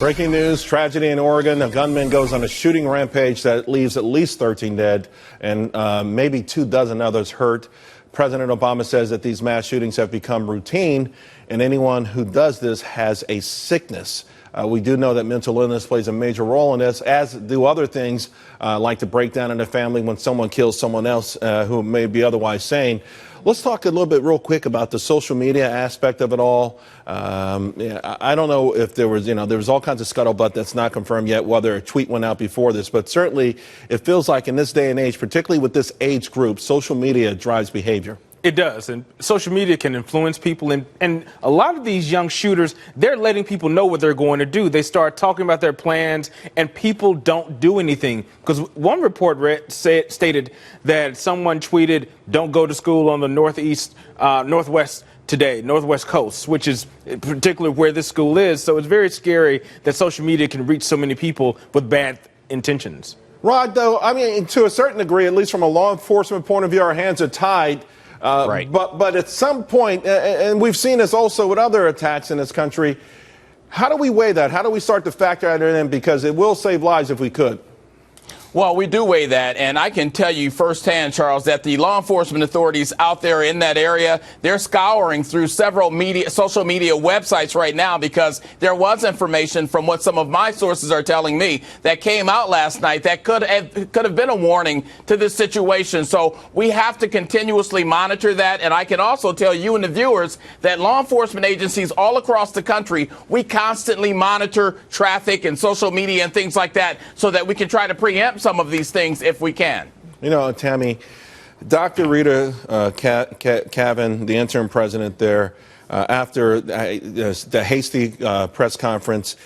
Breaking news, tragedy in Oregon. A gunman goes on a shooting rampage that leaves at least 13 dead and maybe 24 others hurt. President Obama says that these mass shootings have become routine, and anyone who does this has a sickness. We do know that mental illness plays a major role in this, as do other things like the breakdown in the family when someone kills someone else who may be otherwise sane. Let's talk a little bit real quick about the social media aspect of it all. I don't know if there was all kinds of scuttlebutt that's not confirmed yet, whether a tweet went out before this, but certainly it feels like in this day and age, particularly with this age group, social media drives behavior. It does, and social media can influence people, and a lot of these young shooters, they're letting people know what they're going to do. They start talking about their plans, and people don't do anything. Because one report stated that someone tweeted, "Don't go to school on the northwest coast," which is particularly where this school is. So it's very scary that social media can reach so many people with bad intentions. Rod, though, I mean, to a certain degree, at least from a law enforcement point of view, our hands are tied. Right. But at some point, and we've seen this also with other attacks in this country, how do we weigh that? How do we start to factor that in? Because it will save lives if we could. Well, we do weigh that, and I can tell you firsthand, Charles, that the law enforcement authorities out there in that area, they're scouring through several social media websites right now because there was information from what some of my sources are telling me that came out last night that could have been a warning to this situation. So we have to continuously monitor that, and I can also tell you and the viewers that law enforcement agencies all across the country, we constantly monitor traffic and social media and things like that so that we can try to preempt some of these things if we can. You know, Tammy, Dr. Rita Cavan, the interim president there, after the hasty press conference,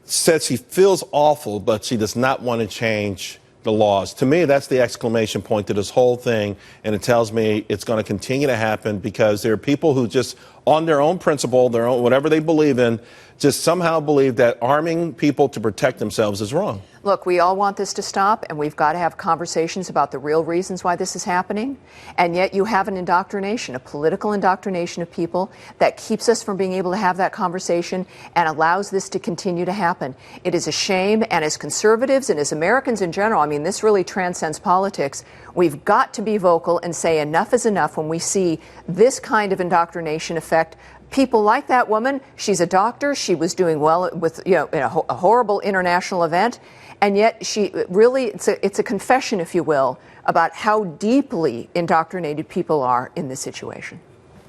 said she feels awful, but she does not want to change the laws. To me, that's the exclamation point to this whole thing, and it tells me it's going to continue to happen because there are people who just, on their own principle, their own whatever they believe in, just somehow believe that arming people to protect themselves is wrong. Look, we all want this to stop, and we've got to have conversations about the real reasons why this is happening. And yet you have an indoctrination, a political indoctrination of people that keeps us from being able to have that conversation and allows this to continue to happen. It is a shame, and as conservatives and as Americans in general, I mean, this really transcends politics. We've got to be vocal and say enough is enough when we see this kind of indoctrination affect people like that woman. She's a doctor. She was doing well with, in a horrible international event. And yet she really, it's a confession, if you will, about how deeply indoctrinated people are in this situation.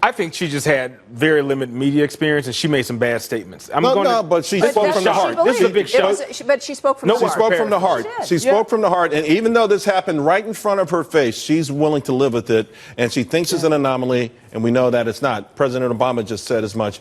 I think she just had very limited media experience, and she made some bad statements. But she spoke from the heart. This is a big show. But she spoke from the heart. She spoke from the heart. She spoke from the heart. And even though this happened right in front of her face, she's willing to live with it. And she thinks it's an anomaly, and we know that it's not. President Obama just said as much.